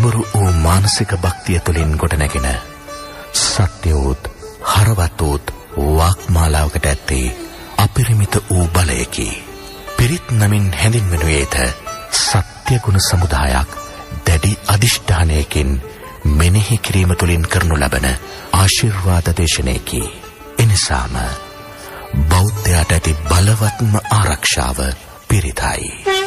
ගැඹුරු වූ මානසික භක්තිය තුළින් ගොඩනැගෙන සත්‍ය වූත් හරවත් වූත් වාක්මාලාවකට ඇත්තේ අපරිමිත වූ බලයකි. පිරිත් නමින් හැඳින්වෙනුයේද සත්‍ය ගුණ සමුදායක් දැඩි අධිෂ්ඨානයකින් මෙනෙහි කිරීම තුළින් කරනු ලබන ආශිර්වාද දේශනයකි. එනිසාම බෞද්ධයාට ඇති බලවත්ම ආරක්ෂාව පිරිතයි.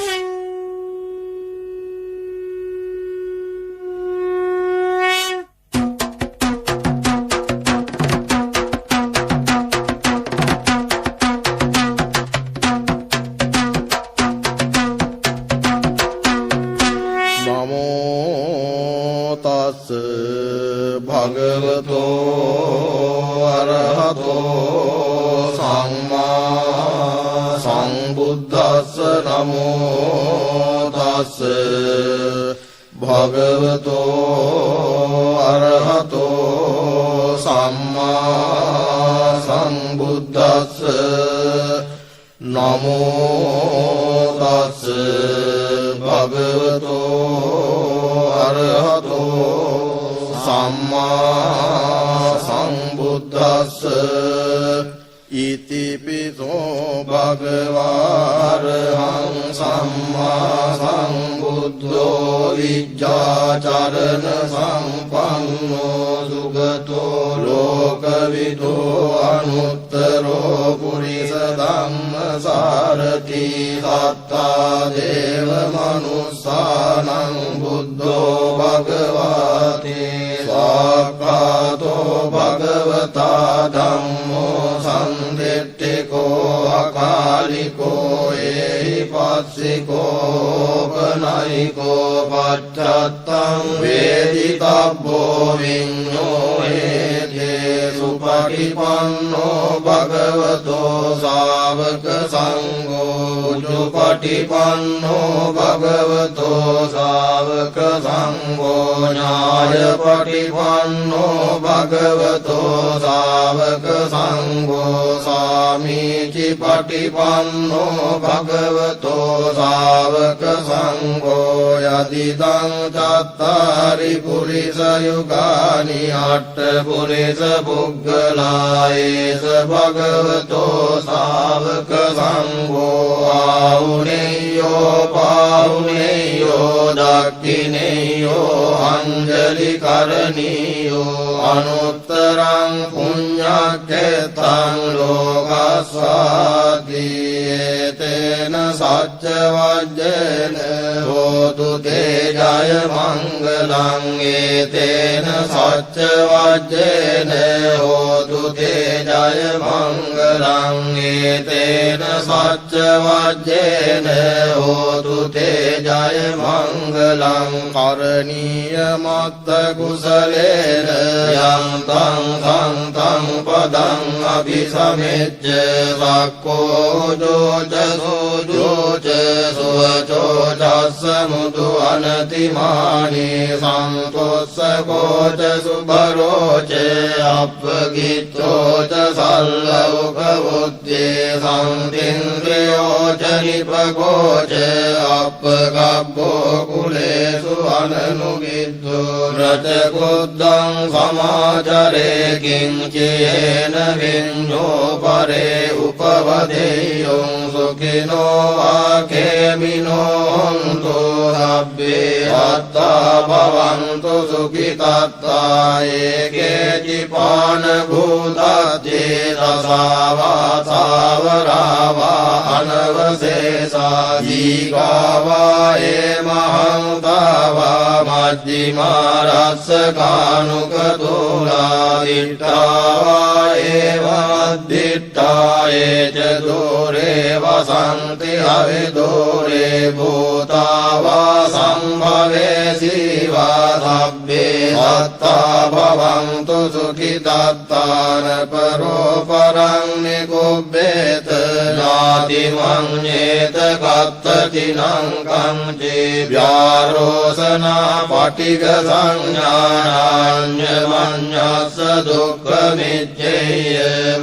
Nang kang je vyarosana පටිඝ සංඥානාඤ්ඤමඤ්ඤස්ස දුක්ඛමිච්ඡේය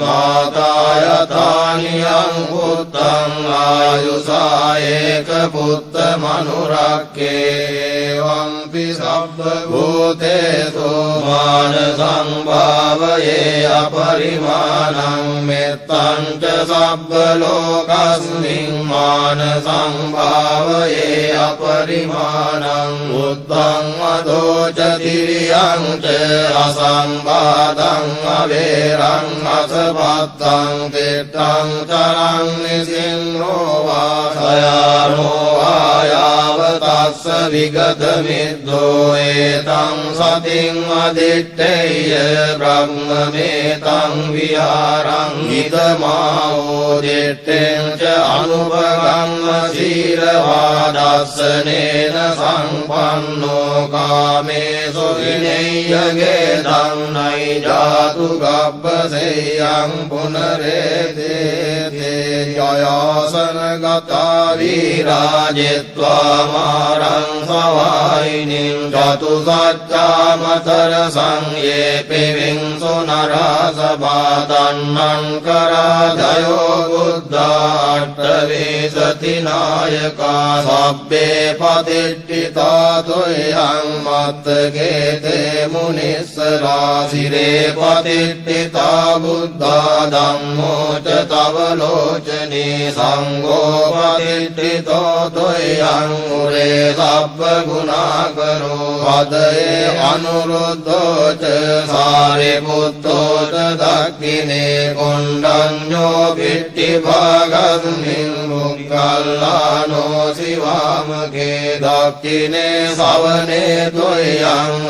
මාතායතානියං පුත්තං ආයුසා ඒක පුත්ත මනුරක්කේ වම්පි සබ්බ භූතේසු මාන සංභාවයේ අපරිමාණං මෙත්තං ච සබ්බ ලෝකස්මින් මාන සංභාවයේ අපරිමාණං උත්තං අදෝච තිරියං ච අසංබාධං අවේරං අසපත්තං තිත්තං චරං නිසින්නෝ වාසයානෝ ආයාව තස්ස විගත මිද්දෝ ඒතං සතින් අදිත්තේය බ්‍රහ්මමේතං විහාරං හිතමාවෝ දිත්තෙන් ච අනුභවං සීලවාදස්සනේන සංපන්නෝ කාමේසු විනේයගේ ධම්මයි ජාතු ගබ්බසෙයං පුනරේතේ ජයාසන ගතා වීරාජෙත්වා මාරං සවායිනින් ජතු සච්චාමතර සංයේ පිවිංසු නරසබාදන්නං කරාදයෝ බුද්ධාට්ඨවේසති නායකා සබ්බේ පතිට්ඨිතා තුයං මත්තකේතේ මුනිස්සරා සිරේ පතිට්ඨිතා බුද්ධා ධම්මෝ ච තව ලෝචනේ සංඝෝ පතිට්ඨිතෝ තුයං උරේ සබ්බ ගුණාකරෝ පදයේ අනුරුද්ධෝ ච සාරිපුත්තෝ ච දක්ඛිනේ කොණ්ඩඤ්ඤෝ පිට්ටි භාගස්මින් මුක්ඛල්ලානෝ සිවාමගේ දක්ඛිනේ සවනේ තුයං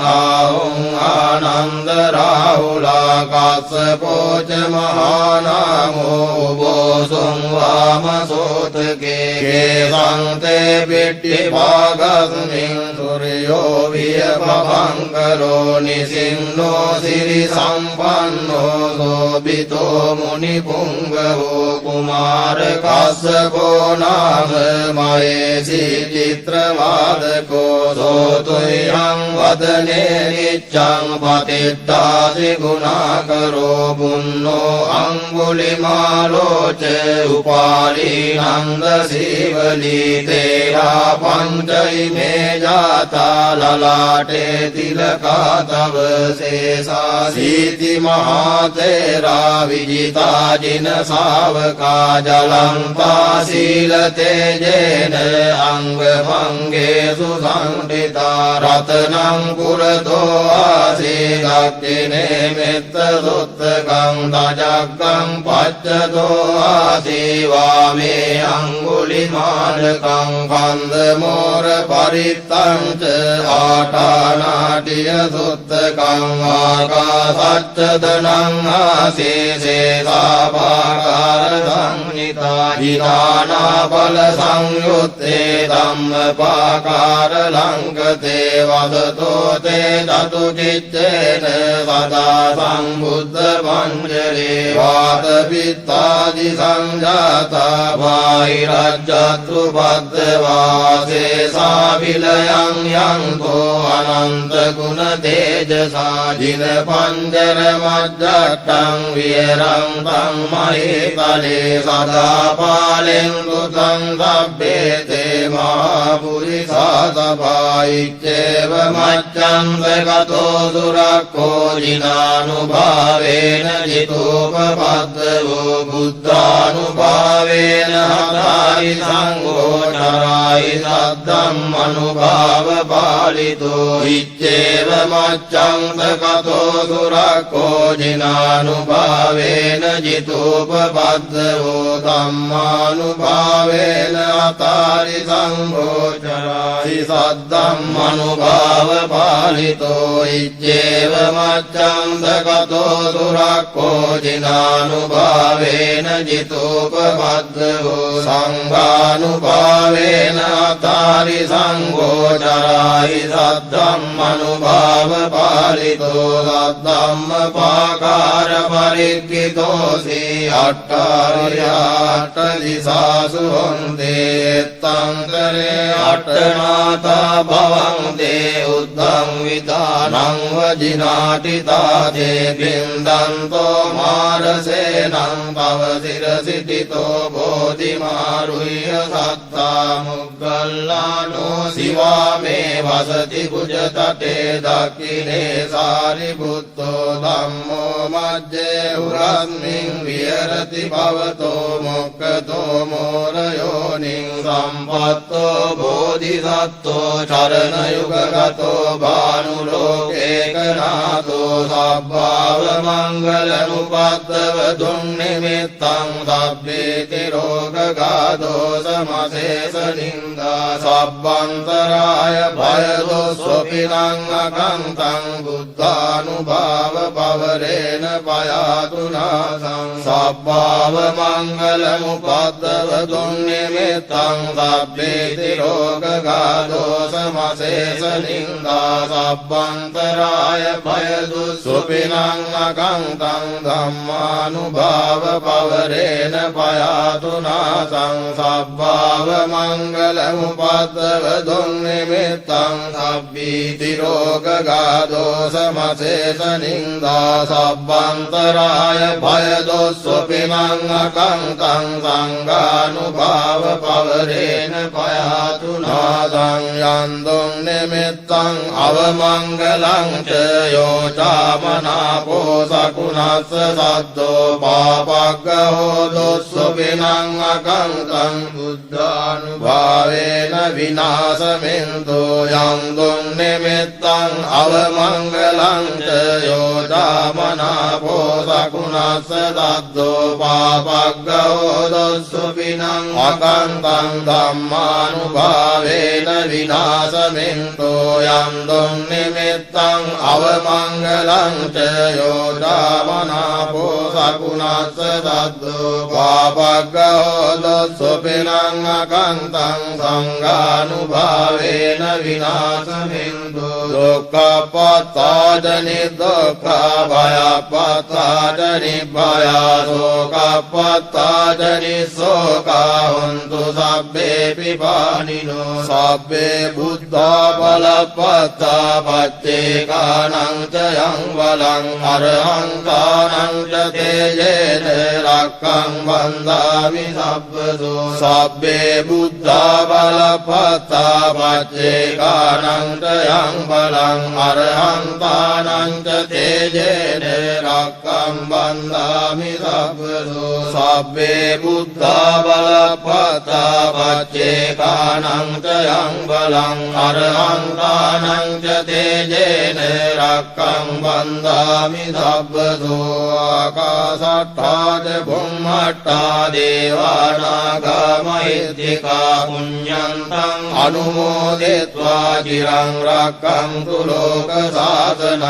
ආහුං ආනන්ද රාහුලා කස්සපෝ ච මහානාමෝ බෝසුං වාමසෝතකේ කේසංතේ පිට්ටි භාගස්මින් සූර්යෝ වියපංකරෝ නිසින්නෝ සිරි සම්පන්නෝ සෝබිතෝ මුනි පුංගවෝ කුමාර කස්සපෝ නාම මහේසි චිත්‍රවාදකෝ සෝතුයං වදනේ නිච්ඡං පතිත්තාසි ගුණාකරෝ පුන්නෝ අංගුලිමාලෝ ච උපාලී නන්ද සීවලී තේරා පංචෛමේ ජාතා ලලාටේ තිලකා තව සේසා සීති මහා තේරා විජිතා ජින ශාවකා ජලං පාසීල තේජේන අංග මංගේසු සංඨිතා රතනං පුරතෝ ආසේ දක්ඛිනේ මෙත්ත සුත්තකං දජක්ඛං පච්චතෝ ආසේ වාමේ අංගුලිමාලකං කන්ද මෝර පරිත්තං ච ආටානාටිය සුත්තකං ආකාසච්චදනං ආසේ සාපාකාර සංනිතා හිතානා බල සංයුත්තේ ධම්මපාකාර ලංකතේ වසතෝ තේ දතු චිත්තේන සදා සම්බුද්ධ මංජලේ වාත පිත්තාදි සංජාතා වායිරජ්ජත්තු පද්දවාසේ සාවිලයන් යන්තෝ අනන්ත ගුණ තේජසා ජින පංජර මජ්ජට්ටං විරං තං මහේතලේ සදා පාලෙන් දුතං සබ්බේතේ මහා පුරිසා සභායිච්චේව මච්ඡං සගතෝ සුරක්ඛෝ ජිනානුභාවේන ජිතෝපපද්දවෝ බුද්ධානුභාවේන හතායි සංඝෝ චරායි සද්දම් අනුභාව පාලිතෝ ඉච්ඡේව මච්ඡං සගතෝ සුරක්ඛෝ ජිනානුභාවේන ජිතෝපපද්දවෝ ධම්මානුභාවේන හතායි සංඝෝ චරායි සද්දම් අනුභාව පාලිතෝ ඉච්ඡේව මච්ඡං සගතෝ සුරක්ඛෝ ජිනානුභාවේන ජිතෝපපද්දවෝ සංඝානුභාවේන අතාරි සංඝෝ චරායි සද්දම්ම අනුභාව පාලිතෝ සද්දම්ම පාකාර පරික්ඛිතෝසී අට්ඨාරියාට දිසාසු හොන්දේ තංකරේ අට්ඨනාතා භවං දේ බුද්ධං විදානං වජිනාටි තාතේ බින්දන්තෝ මාරසේනං පවසිර සිටිතෝ බෝධිමාරුහ්‍ය සත්තා මුග්ගල්ලානෝ සිවාමේ වසති කුජතටේ දක්ඛිනේ සාරිපුත්තෝ ධම්මෝ මජ්ජේ උරස්මින් විහෙරති භවතෝ මොක්ඛතෝ මෝරයෝනිං සම්පත්තෝ බෝධිසත්තෝ චරණ යුගගතෝ භානුලෝකේකනාතෝ සබ්බාව මංගලනුපත්තව දුන්නිමිත්තං සබ්බේති රෝගගාදෝ සමසේස නින්දා සබ්බන්තරාය භයදොස්සොපිනං අකන්තං බුද්ධානුභාව පවරේන පයාතු නාසං සබ්බාව මංගලමුපත්තව දුන්නිමිත්තං සබ්බේති රෝගගාදෝ සමසේස නින්දා සබ්බන්තරාය භයදොස්සොපිනං අකන්තං ධම්මානුභාව පවරේන පයාතු නාසං සබ්බාව මංගලමුපත්තව දුන්නිමිත්තං සබ්බීති රෝගගාදෝ සමසේස නින්දා සබ්බන්තරාය භයදොස්සොපිනං අකන්තං සංඝානුභාව පවරේන පයාතු නාසං යන්දුං නිමිත්තං අවමංගලං ච යෝචාමනාපෝ සකුණස්ස සද්දෝ පාපග්ගහෝ දොස්සොපිනං අකන්තං බුද්ධානුභාවේන විනාශමින්තෝ යන්දුං නිමිත්තං අවමංගලං ච යෝචාමනාපෝ සකුණස්ස සද්දෝ පාපග්ගහෝ දොස්සොපිනං අකන්තං ධම්මානුභාවේන විනාශමින්තෝ යන්දුං නිමිත්තං අවමංගලං ච යෝචාමනාපෝ සකුණස්ස සද්දෝ පාපග්ගහෝ දොස්සොපිනං අකන්තං සංඝානුභාවේන විනාශමින්තෝ දුක්ඛපත්තාදනි දුක්ඛ භයපත්තාදනි භය සෝකපත්තාදනි සෝකා හොන්තු සබ්බේ පිපානිනෝ සබ්බේ බුද්ධා බලපත්තා පච්චේකානං ච යං වලං අරහං කානං ච තේජේන රක්ඛං වන්දාමි සබ්බසෝ සබ්බේ බුද්ධා බලපත්තා පච්චේකානං ච යං වලං අරහං කානං ච තේජේන රක්ඛං වන්දාමි සබ්බසෝ සබ්බේ බුද්ධා බලපත්තා පච්චේකානං ච යං වලං අරහං කානං ච තේජේන රක්ඛං වන්දාමි සබ්බසෝ ආකාශට්ඨාද බුම්මට්ඨා දේවානාගා මහිද්దికා පුඤ්ඤන්තං අනුමෝදිत्वा චිරං රක්ඛන්තු ලෝක සාසනං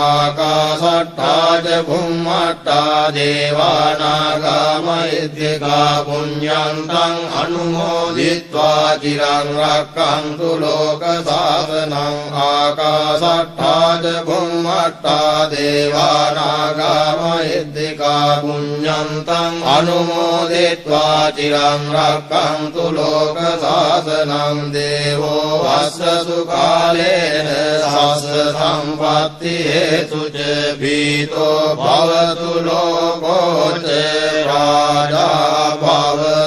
ආකාශට්ඨාද බුම්මට්ඨා දේවානාගා මහිද්దికා පුඤ්ඤන්තං අනුමෝදිत्वा චිරං රක්ඛන්තු ලෝක සාසනං ආකාශට්ඨාද බුම්මට්ඨා දේවානාගා මහිද්దికා පුඤ්ඤන්තං අනුමෝදිत्वा චිරං රක්ඛන්තු ලෝක සාසනං දේවෝ වස්ස සුකාලේන සස්ස සම්පත්ති හේතුච පීතෝ භවතු ලෝකෝ ච රාජා භව